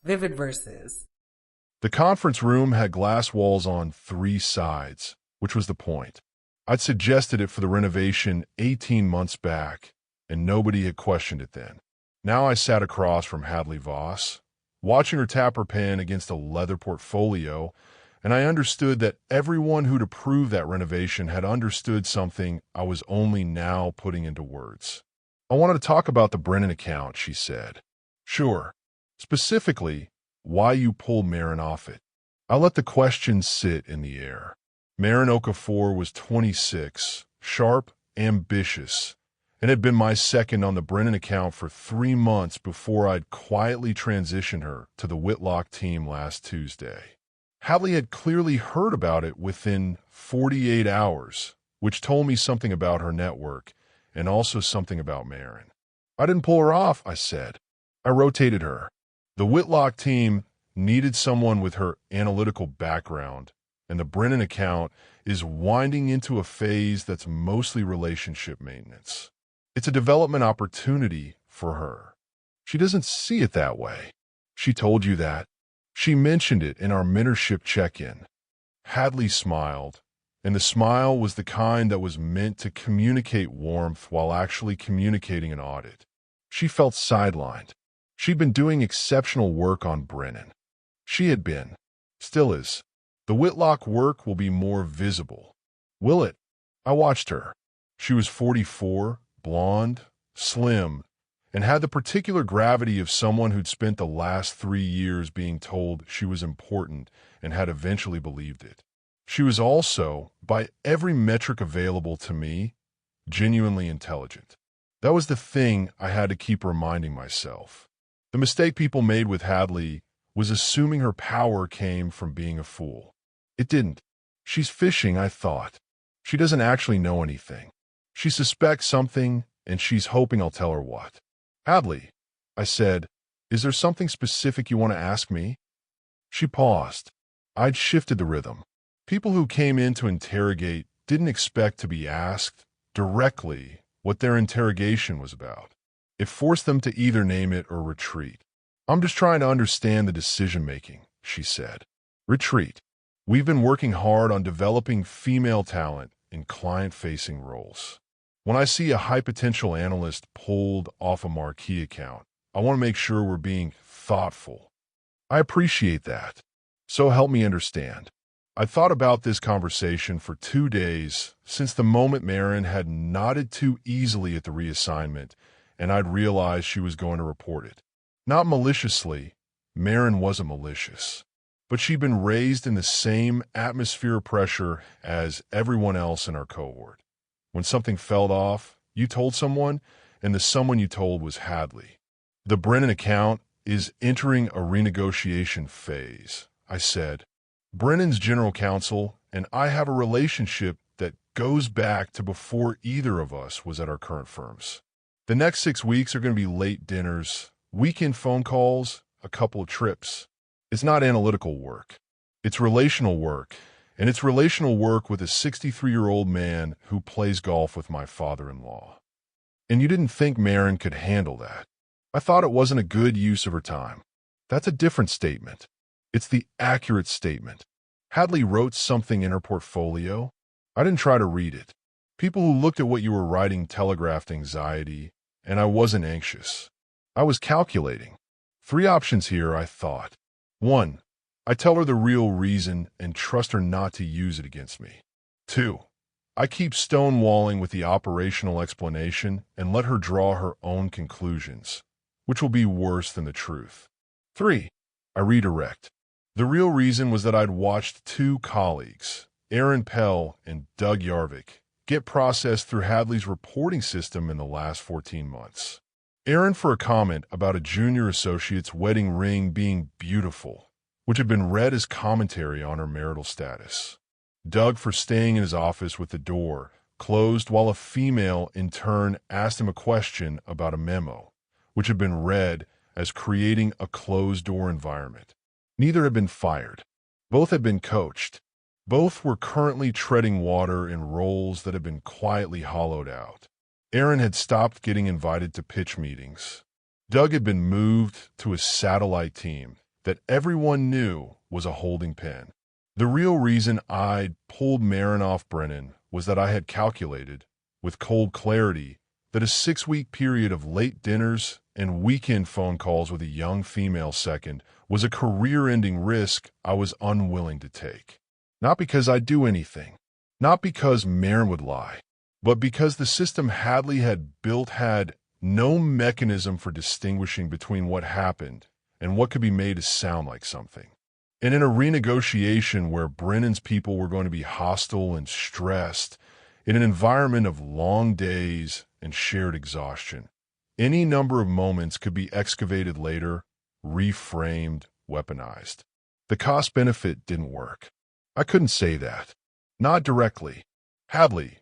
Vivid verses. The conference room had glass walls on 3 sides, which was the point. I'd suggested it for the renovation 18 months back, and nobody had questioned it then. Now I sat across from Hadley Voss, watching her tap her pen against a leather portfolio, and I understood that everyone who'd approved that renovation had understood something I was only now putting into words. "I wanted to talk about the Brennan account," she said. "Sure. Specifically, why you pulled Marin off it." I let the question sit in the air. Marin Okafor was 26, sharp, ambitious, and had been my second on the Brennan account for 3 months before I'd quietly transitioned her to the Whitlock team last Tuesday. Hadley had clearly heard about it within 48 hours, which told me something about her network and also something about Marin. "I didn't pull her off," I said. "I rotated her. The Whitlock team needed someone with her analytical background, and the Brennan account is winding into a phase that's mostly relationship maintenance. It's a development opportunity for her. She doesn't see it that way." "She told you that?" "She mentioned it in our mentorship check-in." Hadley smiled, and the smile was the kind that was meant to communicate warmth while actually communicating an audit. She felt sidelined. She'd been doing exceptional work on Brennan. She had been. Still is. The Whitlock work will be more visible. Will it? I watched her. She was 44, blonde, slim, and had the particular gravity of someone who'd spent the last 3 years being told she was important and had eventually believed it. She was also, by every metric available to me, genuinely intelligent. That was the thing I had to keep reminding myself. The mistake people made with Hadley was assuming her power came from being a fool. It didn't. She's fishing, I thought. She doesn't actually know anything. She suspects something, and she's hoping I'll tell her what. "Hadley," I said, "is there something specific you want to ask me?" She paused. I'd shifted the rhythm. People who came in to interrogate didn't expect to be asked directly what their interrogation was about. It forced them to either name it or retreat. "I'm just trying to understand the decision-making," she said. "Retreat. We've been working hard on developing female talent in client-facing roles. When I see a high-potential analyst pulled off a marquee account, I want to make sure we're being thoughtful. I appreciate that. So help me understand." I thought about this conversation for 2 days since the moment Marin had nodded too easily at the reassignment, and I'd realized she was going to report it. Not maliciously. Marin wasn't malicious. But she'd been raised in the same atmosphere of pressure as everyone else in our cohort. When something fell off, you told someone, and the someone you told was Hadley. "The Brennan account is entering a renegotiation phase," I said. "Brennan's general counsel, and I have a relationship that goes back to before either of us was at our current firms. The next 6 weeks are going to be late dinners, weekend phone calls, a couple of trips. It's not analytical work. It's relational work, and it's relational work with a 63-year-old man who plays golf with my father-in-law. And you didn't think Marin could handle that. I thought it wasn't a good use of her time. That's a different statement. It's the accurate statement. Hadley wrote something in her portfolio. I didn't try to read it. People who looked at what you were writing telegraphed anxiety, and I wasn't anxious. I was calculating. 3 options here, I thought. 1, I tell her the real reason and trust her not to use it against me. 2, I keep stonewalling with the operational explanation and let her draw her own conclusions, which will be worse than the truth. 3, I redirect. The real reason was that I'd watched 2 colleagues, Aaron Pell and Doug Yarvik, get processed through Hadley's reporting system in the last 14 months. Aaron for a comment about a junior associate's wedding ring being beautiful, which had been read as commentary on her marital status. Doug for staying in his office with the door closed while a female intern asked him a question about a memo, which had been read as creating a closed-door environment. Neither had been fired. Both had been coached. Both were currently treading water in roles that had been quietly hollowed out. Aaron had stopped getting invited to pitch meetings. Doug had been moved to a satellite team that everyone knew was a holding pen. The real reason I'd pulled Marin off Brennan was that I had calculated, with cold clarity, that a 6-week period of late dinners and weekend phone calls with a young female second was a career-ending risk I was unwilling to take. Not because I'd do anything, not because Marin would lie, but because the system Hadley had built had no mechanism for distinguishing between what happened and what could be made to sound like something. And in a renegotiation where Brennan's people were going to be hostile and stressed, in an environment of long days and shared exhaustion, any number of moments could be excavated later, reframed, weaponized. The cost-benefit didn't work. I couldn't say that. Not directly. Hadley,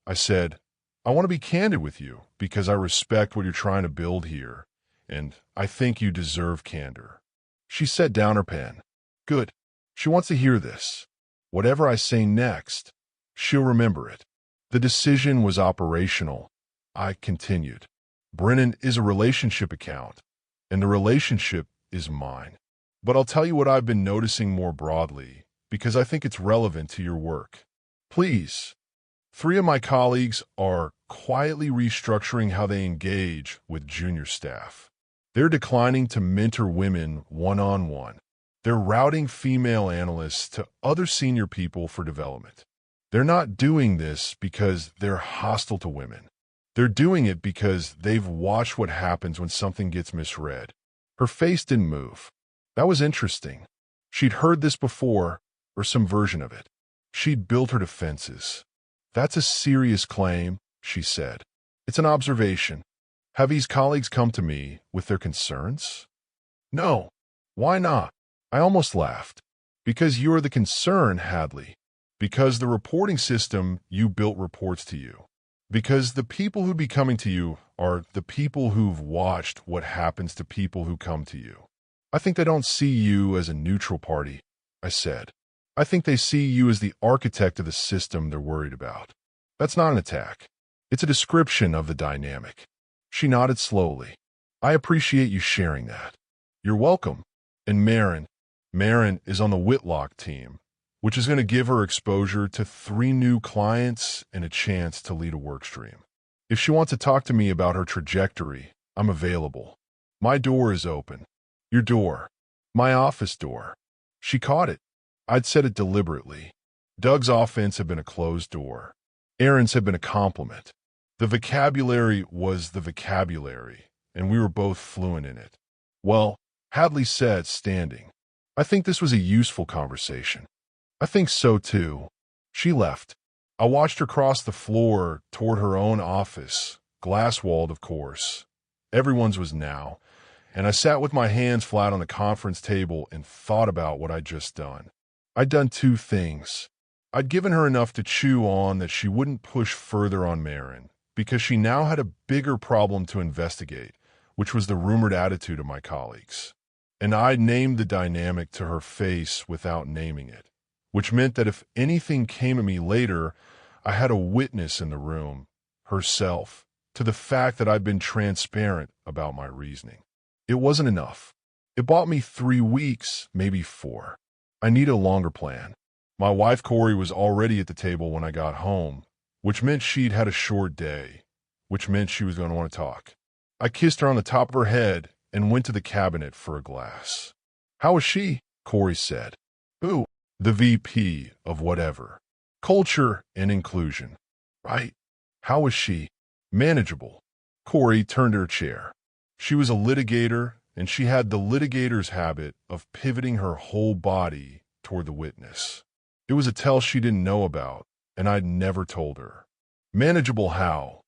I said, I want to be candid with you because I respect what you're trying to build here, and I think you deserve candor. She set down her pen. Good. She wants to hear this. Whatever I say next, she'll remember it. The decision was operational. I continued. Brennan is a relationship account, and the relationship is mine. But I'll tell you what I've been noticing more broadly, because I think it's relevant to your work. Please. 3 of my colleagues are quietly restructuring how they engage with junior staff. They're declining to mentor women one-on-one. They're routing female analysts to other senior people for development. They're not doing this because they're hostile to women. They're doing it because they've watched what happens when something gets misread. Her face didn't move. That was interesting. She'd heard this before, or some version of it. She'd built her defenses. That's a serious claim, she said. It's an observation. Have these colleagues come to me with their concerns? No. Why not? I almost laughed. Because you're the concern, Hadley. Because the reporting system you built reports to you. Because the people who'd be coming to you are the people who've watched what happens to people who come to you. I think they don't see you as a neutral party, I said. I think they see you as the architect of the system they're worried about. That's not an attack. It's a description of the dynamic. She nodded slowly. I appreciate you sharing that. You're welcome. And Marin is on the Whitlock team, which is going to give her exposure to 3 new clients and a chance to lead a workstream. If she wants to talk to me about her trajectory, I'm available. My door is open. Your door. My office door. She caught it. I'd said it deliberately. Doug's offense had been a closed door. Aaron's had been a compliment. The vocabulary was the vocabulary, and we were both fluent in it. Well, Hadley said, standing, I think this was a useful conversation. I think so, too. She left. I watched her cross the floor toward her own office, glass-walled, of course. Everyone's was now, and I sat with my hands flat on the conference table and thought about what I'd just done. I'd done 2 things. I'd given her enough to chew on that she wouldn't push further on Marin, because she now had a bigger problem to investigate, which was the rumored attitude of my colleagues. And I'd named the dynamic to her face without naming it, which meant that if anything came at me later, I had a witness in the room, herself, to the fact that I'd been transparent about my reasoning. It wasn't enough. It bought me 3 weeks, maybe 4. I need a longer plan. My wife, Corey, was already at the table when I got home, which meant she'd had a short day, which meant she was going to want to talk. I kissed her on the top of her head and went to the cabinet for a glass. How was she? Corey said. Who? The VP of whatever. Culture and inclusion. Right. How was she? Manageable. Corey turned to her chair. She was a litigator, and she had the litigator's habit of pivoting her whole body toward the witness. It was a tell she didn't know about, and I'd never told her. Manageable how?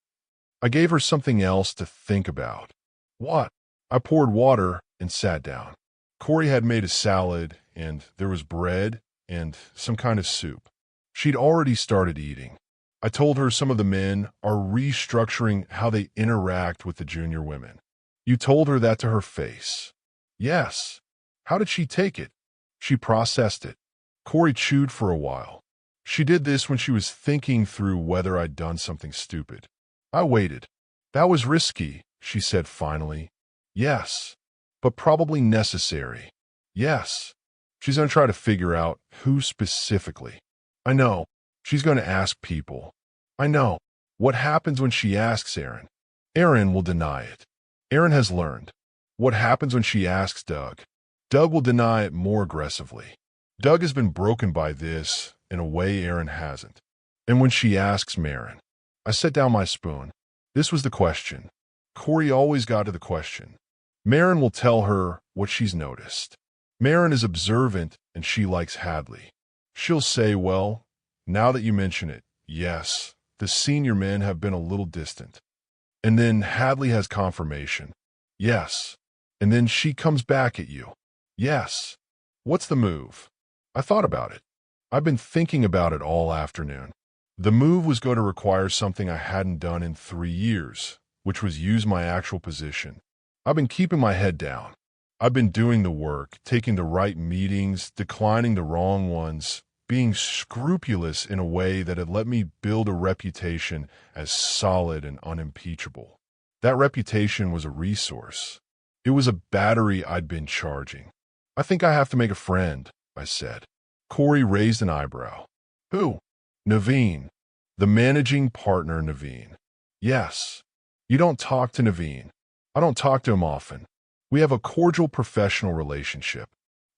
I gave her something else to think about. What? I poured water and sat down. Corey had made a salad, and there was bread and some kind of soup. She'd already started eating. I told her some of the men are restructuring how they interact with the junior women. You told her that to her face. Yes. How did she take it? She processed it. Corey chewed for a while. She did this when she was thinking through whether I'd done something stupid. I waited. That was risky, she said finally. Yes, but probably necessary. Yes. She's going to try to figure out who specifically. I know. She's going to ask people. I know. What happens when she asks Aaron? Aaron will deny it. Aaron has learned. What happens when she asks Doug? Doug will deny it more aggressively. Doug has been broken by this in a way Aaron hasn't. And when she asks Marin, I set down my spoon. This was the question. Corey always got to the question. Marin will tell her what she's noticed. Marin is observant and she likes Hadley. She'll say, well, now that you mention it, yes, the senior men have been a little distant. And then Hadley has confirmation. Yes. And then she comes back at you. Yes. What's the move? I thought about it. I've been thinking about it all afternoon. The move was going to require something I hadn't done in 3 years, which was use my actual position. I've been keeping my head down. I've been doing the work, taking the right meetings, declining the wrong ones, being scrupulous in a way that had let me build a reputation as solid and unimpeachable. That reputation was a resource. It was a battery I'd been charging. I think I have to make a friend, I said. Corey raised an eyebrow. Who? Naveen. The managing partner, Naveen. Yes. You don't talk to Naveen. I don't talk to him often. We have a cordial professional relationship.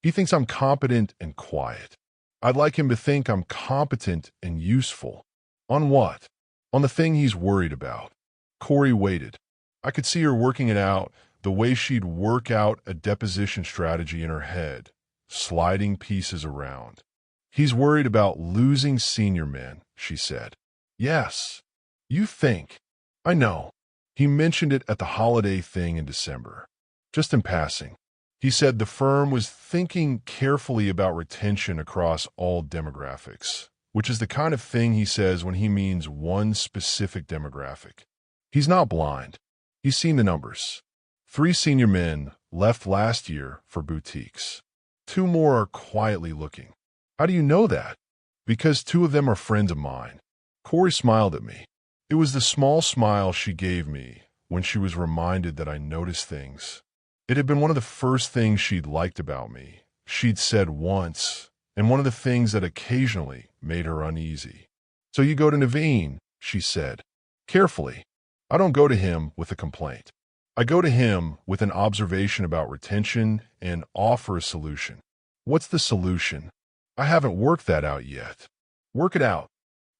He thinks I'm competent and quiet. I'd like him to think I'm competent and useful. On what? On the thing he's worried about. Corey waited. I could see her working it out, the way she'd work out a deposition strategy in her head, sliding pieces around. He's worried about losing senior men, she said. Yes. You think. I know. He mentioned it at the holiday thing in December. Just in passing. He said the firm was thinking carefully about retention across all demographics, which is the kind of thing he says when he means one specific demographic. He's not blind. He's seen the numbers. 3 senior men left last year for boutiques. 2 more are quietly looking. How do you know that? Because 2 of them are friends of mine. Corey smiled at me. It was the small smile she gave me when she was reminded that I noticed things. It had been one of the first things she'd liked about me. She'd said once, and one of the things that occasionally made her uneasy. So you go to Naveen, she said. Carefully. I don't go to him with a complaint. I go to him with an observation about retention and offer a solution. What's the solution? I haven't worked that out yet. Work it out.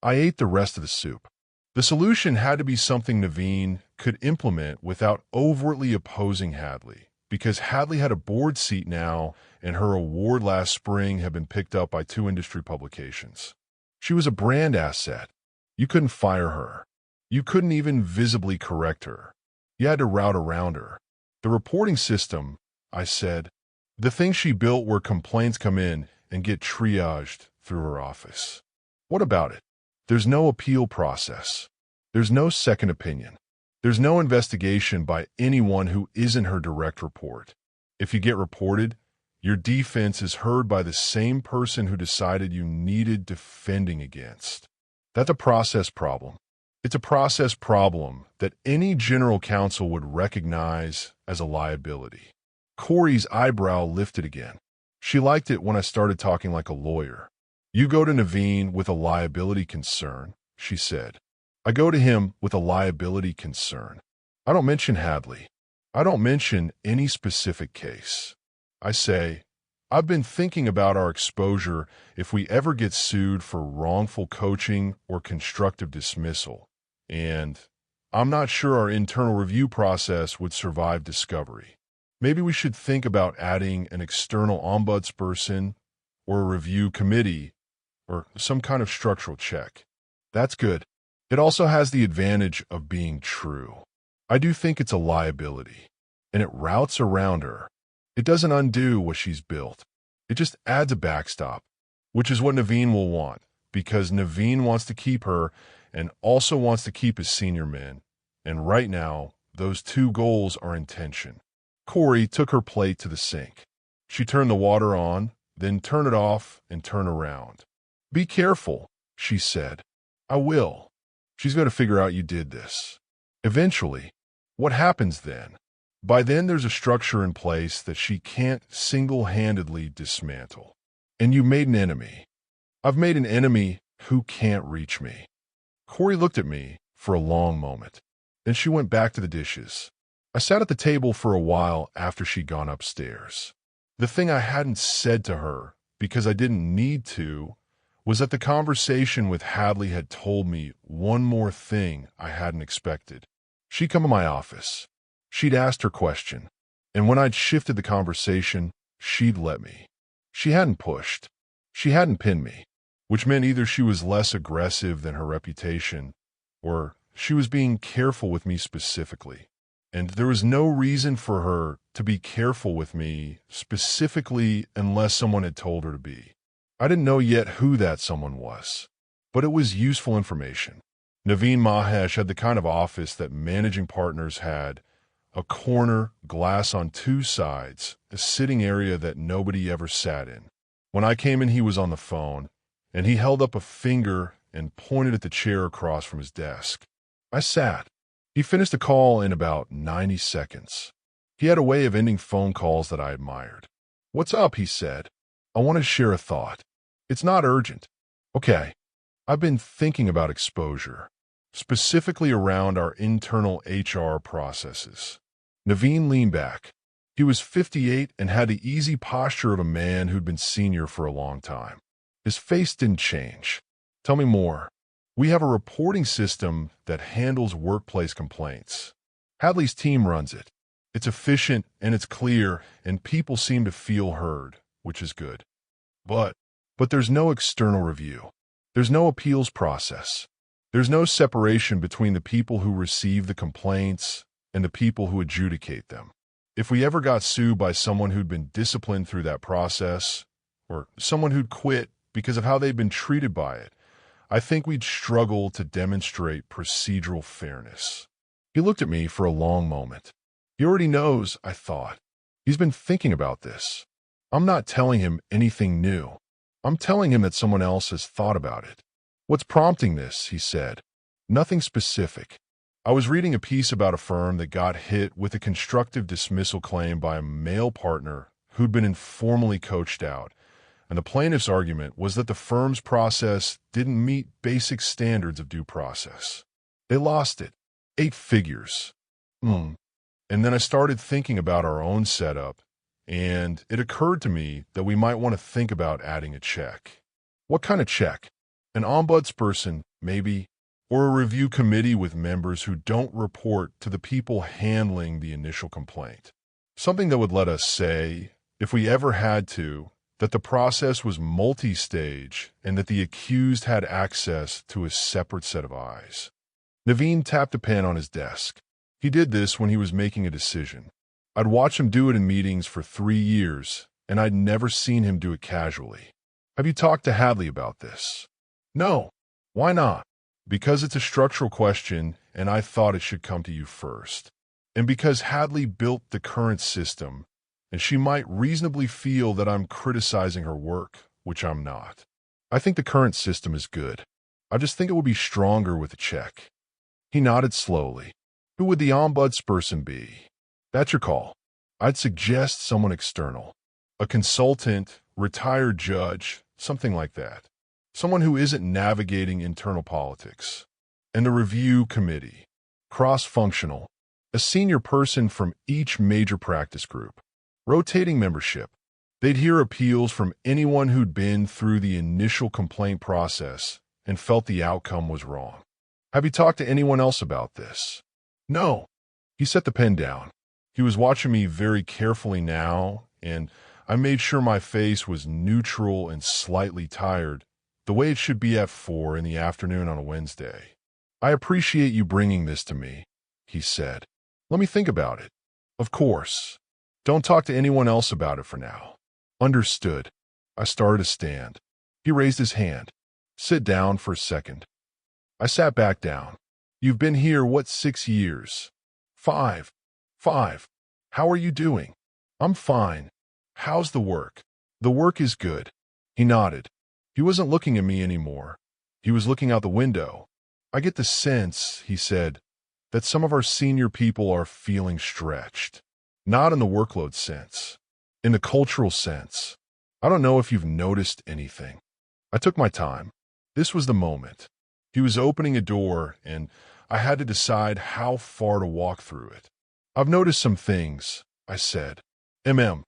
I ate the rest of the soup. The solution had to be something Naveen could implement without overtly opposing Hadley, because Hadley had a board seat now and her award last spring had been picked up by 2 industry publications. She was a brand asset. You couldn't fire her. You couldn't even visibly correct her. You had to route around her. The reporting system, I said, the thing she built where complaints come in and get triaged through her office. What about it? There's no appeal process. There's no second opinion. There's no investigation by anyone who isn't her direct report. If you get reported, your defense is heard by the same person who decided you needed defending against. That's a process problem. It's a process problem that any general counsel would recognize as a liability. Corey's eyebrow lifted again. She liked it when I started talking like a lawyer. You go to Naveen with a liability concern, she said. I go to him with a liability concern. I don't mention Hadley. I don't mention any specific case. I say, I've been thinking about our exposure if we ever get sued for wrongful coaching or constructive dismissal, and I'm not sure our internal review process would survive discovery. Maybe we should think about adding an external ombudsperson or a review committee or some kind of structural check. That's good. It also has the advantage of being true. I do think it's a liability, and it routes around her. It doesn't undo what she's built. It just adds a backstop, which is what Naveen will want, because Naveen wants to keep her and also wants to keep his senior men. And right now, those 2 goals are in tension. Corey took her plate to the sink. She turned the water on, then turned it off and turned around. Be careful, she said. I will. She's going to figure out you did this. Eventually. What happens then? By then, there's a structure in place that she can't single-handedly dismantle. And you made an enemy. I've made an enemy who can't reach me. Corey looked at me for a long moment. Then she went back to the dishes. I sat at the table for a while after she'd gone upstairs. The thing I hadn't said to her, because I didn't need to, was that the conversation with Hadley had told me one more thing I hadn't expected. She'd come to my office. She'd asked her question. And when I'd shifted the conversation, she'd let me. She hadn't pushed. She hadn't pinned me, which meant either she was less aggressive than her reputation, or she was being careful with me specifically. And there was no reason for her to be careful with me specifically unless someone had told her to be. I didn't know yet who that someone was, but it was useful information. Naveen Mahesh had the kind of office that managing partners had: a corner, glass on two sides, a sitting area that nobody ever sat in. When I came in, he was on the phone, and he held up a finger and pointed at the chair across from his desk. I sat. He finished the call in about 90 seconds. He had a way of ending phone calls that I admired. "What's up?" he said. "I want to share a thought. It's not urgent." "Okay." I've been thinking about exposure, specifically around our internal HR processes. Naveen leaned back. He was 58 and had the easy posture of a man who'd been senior for a long time. His face didn't change. "Tell me more." "We have a reporting system that handles workplace complaints. Hadley's team runs it. It's efficient and it's clear, and people seem to feel heard, which is good. But there's no external review. There's no appeals process. There's no separation between the people who receive the complaints and the people who adjudicate them. If we ever got sued by someone who'd been disciplined through that process, or someone who'd quit because of how they'd been treated by it, I think we'd struggle to demonstrate procedural fairness." He looked at me for a long moment. He already knows, I thought. He's been thinking about this. I'm not telling him anything new. I'm telling him that someone else has thought about it. "What's prompting this?" he said. "Nothing specific. I was reading a piece about a firm that got hit with a constructive dismissal claim by a male partner who'd been informally coached out, and the plaintiff's argument was that the firm's process didn't meet basic standards of due process. They lost it. 8 figures. And then I started thinking about our own setup, and it occurred to me that we might want to think about adding a check. What kind of check? An ombudsperson, maybe, or a review committee with members who don't report to the people handling the initial complaint. Something that would let us say, if we ever had to, that the process was multi-stage and that the accused had access to a separate set of eyes." Naveen tapped a pen on his desk. He did this when he was making a decision. I'd watched him do it in meetings for 3 years, and I'd never seen him do it casually. "Have you talked to Hadley about this?" "No." "Why not?" "Because it's a structural question, and I thought it should come to you first. And because Hadley built the current system, and she might reasonably feel that I'm criticizing her work, which I'm not. I think the current system is good. I just think it would be stronger with a check." He nodded slowly. "Who would the ombudsperson be?" "That's your call. I'd suggest someone external. A consultant, retired judge, something like that. Someone who isn't navigating internal politics. And a review committee. Cross-functional. A senior person from each major practice group. Rotating membership. They'd hear appeals from anyone who'd been through the initial complaint process and felt the outcome was wrong. Have you talked to anyone else about this?" "No." He set the pen down. He was watching me very carefully now, and I made sure my face was neutral and slightly tired, the way it should be at 4 in the afternoon on a Wednesday. "I appreciate you bringing this to me," he said. "Let me think about it." "Of course. Don't talk to anyone else about it for now." "Understood." I started to stand. He raised his hand. "Sit down for a second." I sat back down. "You've been here, what, 6 years?" "5. 5. How are you doing?" "I'm fine." "How's the work?" "The work is good." He nodded. He wasn't looking at me anymore. He was looking out the window. "I get the sense," he said, "that some of our senior people are feeling stretched." Not in the workload sense. In the cultural sense. I don't know if you've noticed anything. I took my time. This was the moment. He was opening a door, and I had to decide how far to walk through it. I've noticed some things, I said. I don't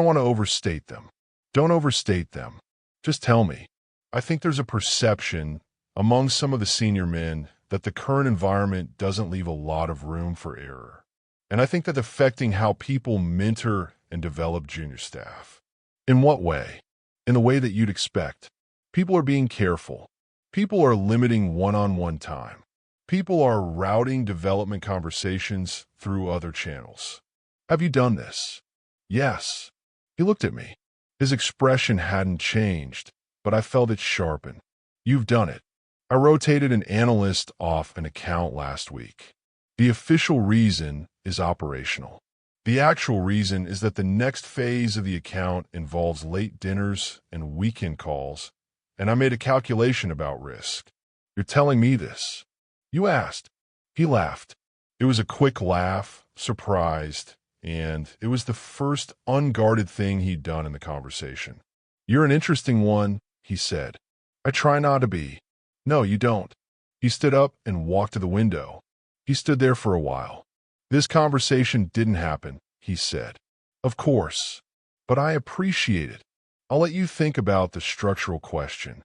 want to overstate them. Don't overstate them. Just tell me. I think there's a perception among some of the senior men that the current environment doesn't leave a lot of room for error. And I think that's affecting how people mentor and develop junior staff. In what way? In the way that you'd expect. People are being careful. People are limiting one-on-one time. People are routing development conversations through other channels. Have you done this? Yes. He looked at me. His expression hadn't changed, but I felt it sharpen. You've done it. I rotated an analyst off an account last week. The official reason is operational. The actual reason is that the next phase of the account involves late dinners and weekend calls, and I made a calculation about risk. You're telling me this? You asked. He laughed. It was a quick laugh, surprised, and it was the first unguarded thing he'd done in the conversation. You're an interesting one, he said. I try not to be. No, you don't. He stood up and walked to the window. He stood there for a while. This conversation didn't happen, he said. Of course. But I appreciate it. I'll let you think about the structural question.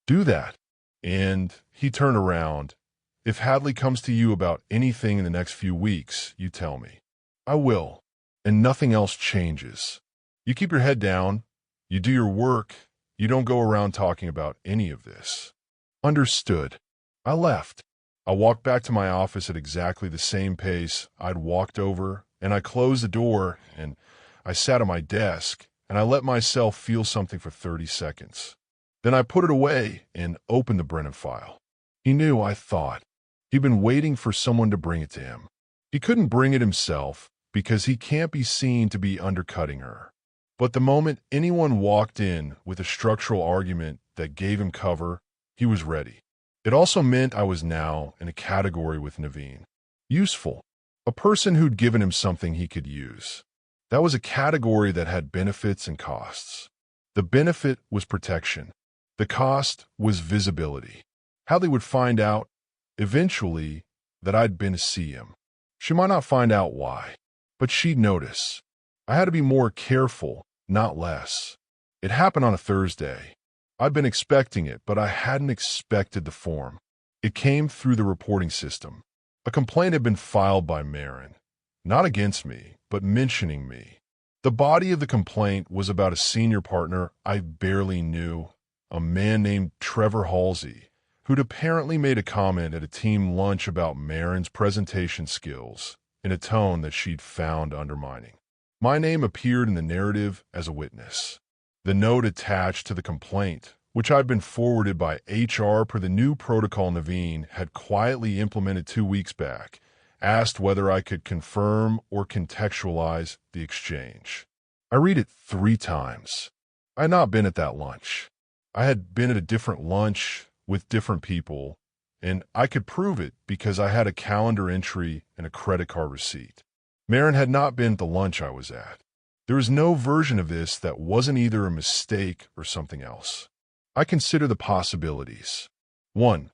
Do that. And he turned around. If Hadley comes to you about anything in the next few weeks, you tell me. I will. And nothing else changes. You keep your head down. You do your work. You don't go around talking about any of this. Understood. I left. I walked back to my office at exactly the same pace I'd walked over, and I closed the door, and I sat at my desk, and I let myself feel something for 30 seconds. Then I put it away and opened the Brennan file. He knew, I thought. He'd been waiting for someone to bring it to him. He couldn't bring it himself because he can't be seen to be undercutting her. But the moment anyone walked in with a structural argument that gave him cover, he was ready. It also meant I was now in a category with Naveen. Useful. A person who'd given him something he could use. That was a category that had benefits and costs. The benefit was protection. The cost was visibility. How they would find out, eventually, that I'd been to see him. She might not find out why, but she'd notice. I had to be more careful, not less. It happened on a Thursday. I'd been expecting it, but I hadn't expected the form. It came through the reporting system. A complaint had been filed by Marin, not against me, but mentioning me. The body of the complaint was about a senior partner I barely knew, a man named Trevor Halsey, who'd apparently made a comment at a team lunch about Marin's presentation skills in a tone that she'd found undermining. My name appeared in the narrative as a witness. The note attached to the complaint, which I'd been forwarded by HR per the new protocol Naveen had quietly implemented 2 weeks back, asked whether I could confirm or contextualize the exchange. I read it 3 times. I had not been at that lunch. I had been at a different lunch with different people, and I could prove it because I had a calendar entry and a credit card receipt. Marin had not been at the lunch I was at. There was no version of this that wasn't either a mistake or something else. I consider the possibilities. 1.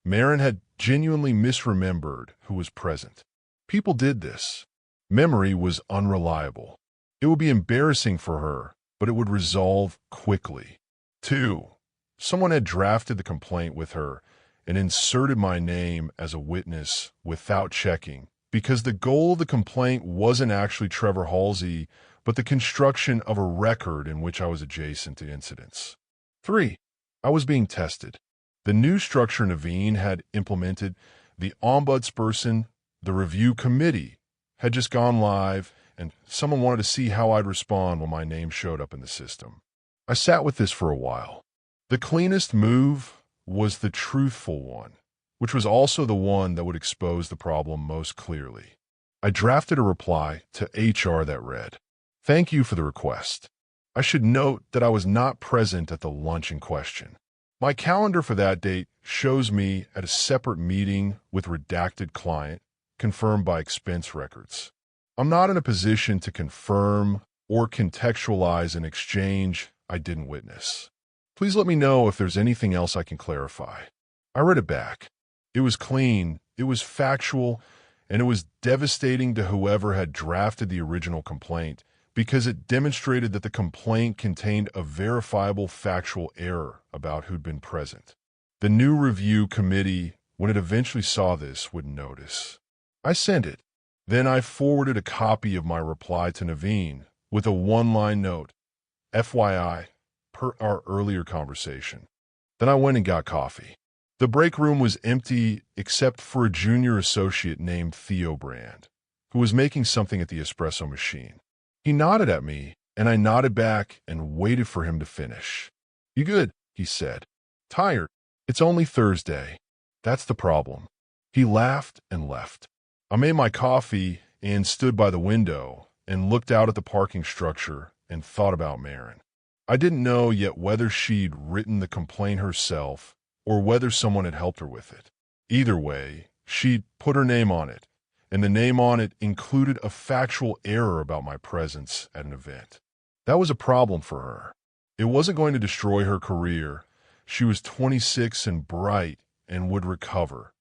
Marin had genuinely misremembered who was present. People did this. Memory was unreliable. It would be embarrassing for her, but it would resolve quickly. 2. Someone had drafted the complaint with her and inserted my name as a witness without checking, because the goal of the complaint wasn't actually Trevor Halsey, but the construction of a record in which I was adjacent to incidents. 3. I was being tested. The new structure Naveen had implemented, the ombudsperson, the review committee, had just gone live, and someone wanted to see how I'd respond when my name showed up in the system. I sat with this for a while. The cleanest move was the truthful one, which was also the one that would expose the problem most clearly. I drafted a reply to HR that read, "Thank you for the request. I should note that I was not present at the lunch in question. My calendar for that date shows me at a separate meeting with redacted client, confirmed by expense records. I'm not in a position to confirm or contextualize an exchange I didn't witness. Please let me know if there's anything else I can clarify. I read it back. It was clean, it was factual, and it was devastating to whoever had drafted the original complaint because it demonstrated that the complaint contained a verifiable factual error about who'd been present. The new review committee, when it eventually saw this, would notice. I sent it. Then I forwarded a copy of my reply to Naveen with a one-line note, FYI, per our earlier conversation. Then I went and got coffee. The break room was empty except for a junior associate named Theo Brand, who was making something at the espresso machine. He nodded at me, and I nodded back and waited for him to finish. You good? He said. Tired. It's only Thursday. That's the problem. He laughed and left. I made my coffee and stood by the window and looked out at the parking structure and thought about Marin. I didn't know yet whether she'd written the complaint herself or whether someone had helped her with it. Either way, she'd put her name on it, and the name on it included a factual error about my presence at an event. That was a problem for her. It wasn't going to destroy her career. She was 26 and bright and would recover,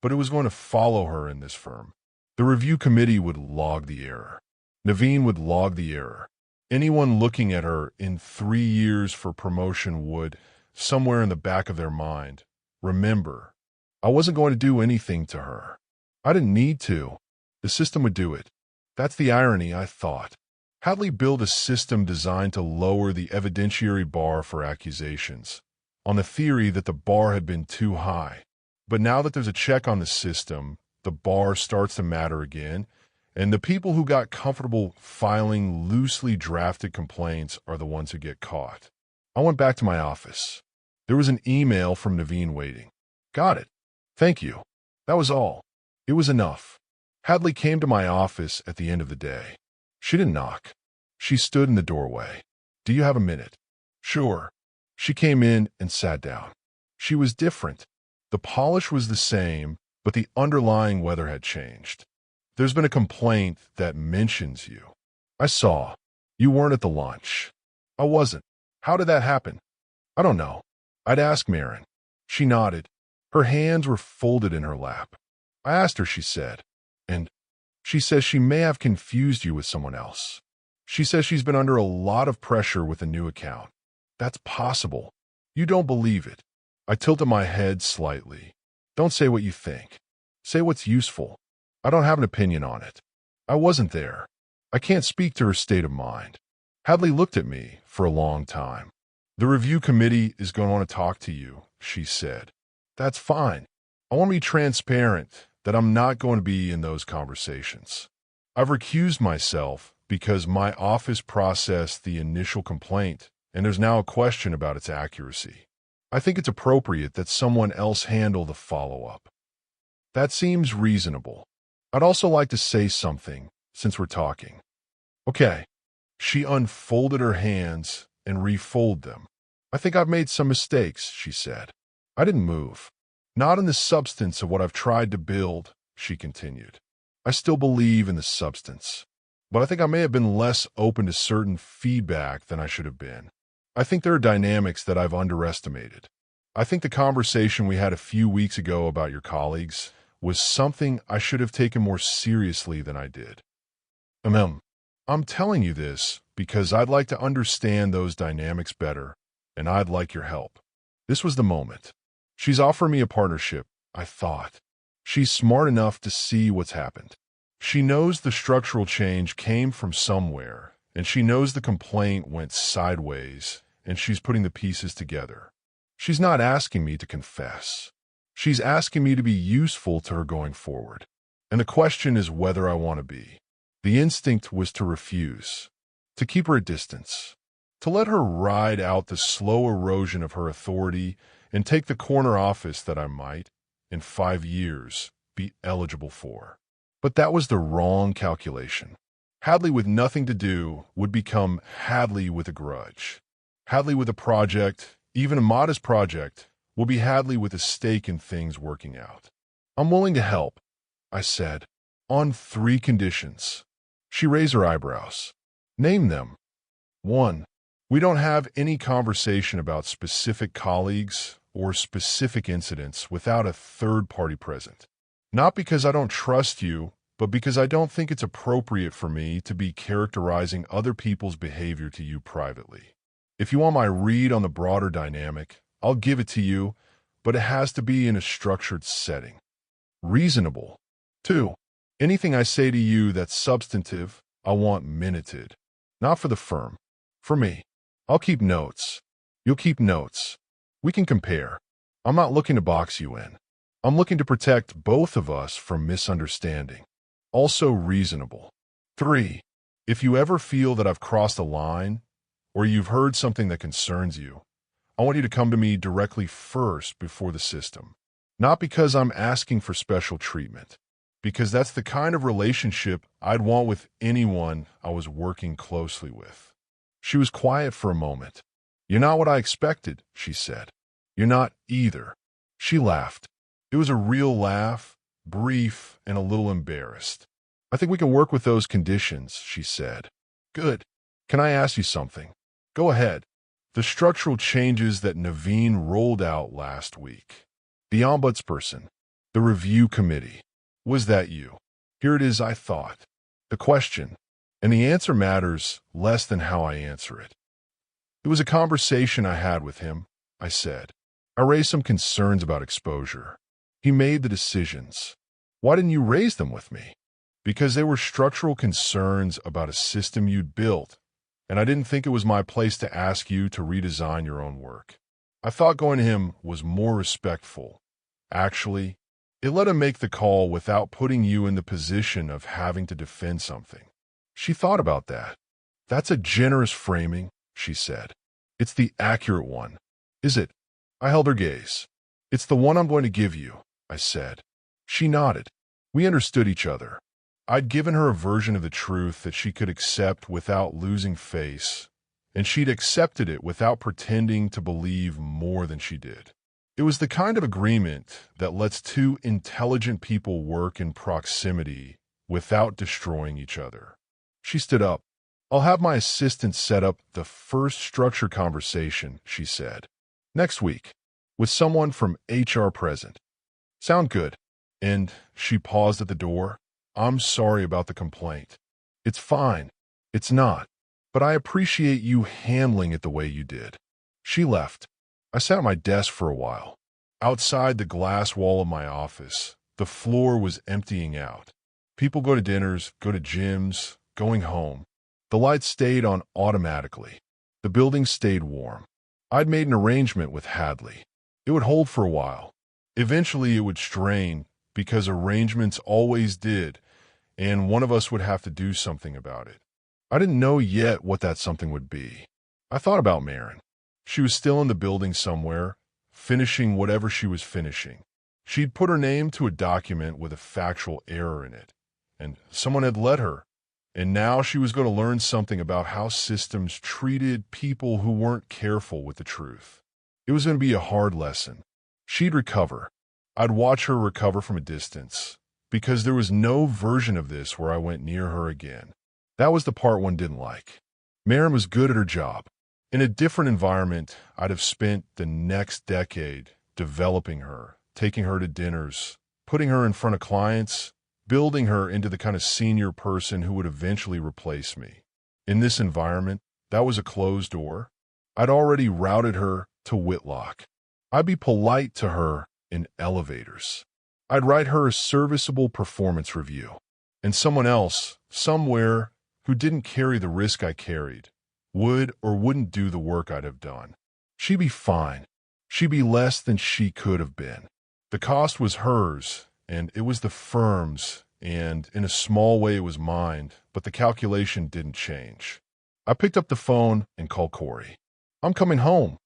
but it was going to follow her in this firm. The review committee would log the error. Naveen would log the error. Anyone looking at her in 3 years for promotion would, somewhere in the back of their mind, remember, I wasn't going to do anything to her. I didn't need to. The system would do it. That's the irony, I thought. Hadley built a system designed to lower the evidentiary bar for accusations, on the theory that the bar had been too high. But now that there's a check on the system, the bar starts to matter again, and the people who got comfortable filing loosely drafted complaints are the ones who get caught. I went back to my office. There was an email from Naveen waiting. Got it. Thank you. That was all. It was enough. Hadley came to my office at the end of the day. She didn't knock. She stood in the doorway. Do you have a minute? Sure. She came in and sat down. She was different. The polish was the same, but the underlying weather had changed. There's been a complaint that mentions you. I saw. You weren't at the lunch. I wasn't. How did that happen? I don't know. I'd ask Marin. She nodded. Her hands were folded in her lap. I asked her, she said. And she says she may have confused you with someone else. She says she's been under a lot of pressure with a new account. That's possible. You don't believe it. I tilted my head slightly. Don't say what you think. Say what's useful. I don't have an opinion on it. I wasn't there. I can't speak to her state of mind. Hadley looked at me for a long time. The review committee is going to want to talk to you, she said. That's fine. I want to be transparent that I'm not going to be in those conversations. I've recused myself because my office processed the initial complaint, and there's now a question about its accuracy. I think it's appropriate that someone else handle the follow-up. That seems reasonable. I'd also like to say something, since we're talking. Okay. She unfolded her hands and refolded them. I think I've made some mistakes, she said. I didn't move. Not in the substance of what I've tried to build, she continued. I still believe in the substance, but I think I may have been less open to certain feedback than I should have been. I think there are dynamics that I've underestimated. I think the conversation we had a few weeks ago about your colleagues was something I should have taken more seriously than I did. I'm telling you this because I'd like to understand those dynamics better, and I'd like your help. This was the moment. She's offered me a partnership, I thought. She's smart enough to see what's happened. She knows the structural change came from somewhere, and she knows the complaint went sideways, and she's putting the pieces together. She's not asking me to confess. She's asking me to be useful to her going forward. And the question is whether I want to be. The instinct was to refuse, to keep her at distance, to let her ride out the slow erosion of her authority and take the corner office that I might, in 5 years, be eligible for. But that was the wrong calculation. Hadley with nothing to do would become Hadley with a grudge. Hadley with a project, even a modest project, will be Hadley with a stake in things working out. I'm willing to help, I said, on 3 conditions. She raised her eyebrows. Name them. 1. We don't have any conversation about specific colleagues or specific incidents without a third party present. Not because I don't trust you, but because I don't think it's appropriate for me to be characterizing other people's behavior to you privately. If you want my read on the broader dynamic, I'll give it to you, but it has to be in a structured setting. Reasonable. 2. Anything I say to you that's substantive, I want minuted. Not for the firm. For me. I'll keep notes. You'll keep notes. We can compare. I'm not looking to box you in. I'm looking to protect both of us from misunderstanding. Also reasonable. 3. If you ever feel that I've crossed a line, or you've heard something that concerns you, I want you to come to me directly first before the system. Not because I'm asking for special treatment, because that's the kind of relationship I'd want with anyone I was working closely with. She was quiet for a moment. You're not what I expected, she said. You're not either. She laughed. It was a real laugh, brief and a little embarrassed. I think we can work with those conditions, she said. Good. Can I ask you something? Go ahead. The structural changes that Naveen rolled out last week. The ombudsperson. The review committee. Was that you? Here it is, I thought. The question. And the answer matters less than how I answer it. It was a conversation I had with him, I said. I raised some concerns about exposure. He made the decisions. Why didn't you raise them with me? Because they were structural concerns about a system you'd built, and I didn't think it was my place to ask you to redesign your own work. I thought going to him was more respectful. Actually, it let him make the call without putting you in the position of having to defend something. She thought about that. That's a generous framing, she said. It's the accurate one. Is it? I held her gaze. It's the one I'm going to give you, I said. She nodded. We understood each other. I'd given her a version of the truth that she could accept without losing face, and she'd accepted it without pretending to believe more than she did. It was the kind of agreement that lets two intelligent people work in proximity without destroying each other. She stood up. I'll have my assistant set up the first structured conversation, she said. Next week, with someone from HR present. Sound good? And she paused at the door. I'm sorry about the complaint. It's fine. It's not. But I appreciate you handling it the way you did. She left. I sat at my desk for a while. Outside the glass wall of my office, the floor was emptying out. People go to dinners, go to gyms, going home. The lights stayed on automatically. The building stayed warm. I'd made an arrangement with Hadley. It would hold for a while. Eventually it would strain, because arrangements always did, and one of us would have to do something about it. I didn't know yet what that something would be. I thought about Marin. She was still in the building somewhere, finishing whatever she was finishing. She'd put her name to a document with a factual error in it, and someone had let her. And now she was going to learn something about how systems treated people who weren't careful with the truth. It was going to be a hard lesson. She'd recover. I'd watch her recover from a distance, because there was no version of this where I went near her again. That was the part one didn't like. Marin was good at her job. In a different environment, I'd have spent the next decade developing her, taking her to dinners, putting her in front of clients, building her into the kind of senior person who would eventually replace me. In this environment, that was a closed door. I'd already routed her to Whitlock. I'd be polite to her in elevators. I'd write her a serviceable performance review. And someone else, somewhere, who didn't carry the risk I carried, would or wouldn't do the work I'd have done. She'd be fine. She'd be less than she could have been. The cost was hers, and it was the firm's, and in a small way it was mine, but the calculation didn't change. I picked up the phone and called Corey. I'm coming home,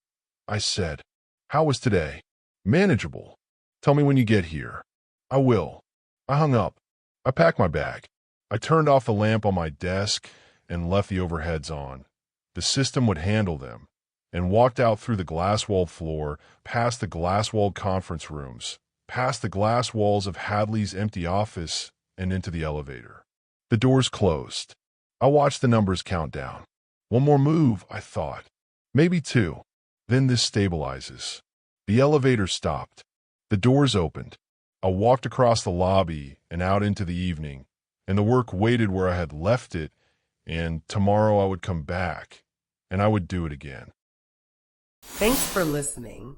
I said. How was today? Manageable. Tell me when you get here. I will. I hung up. I packed my bag. I turned off the lamp on my desk and left the overheads on. The system would handle them, and walked out through the glass-walled floor, past the glass-walled conference rooms, past the glass walls of Hadley's empty office, and into the elevator. The doors closed. I watched the numbers count down. One more move, I thought. Maybe two. Then this stabilizes. The elevator stopped. The doors opened. I walked across the lobby and out into the evening, and the work waited where I had left it, and tomorrow I would come back, and I would do it again. Thanks for listening.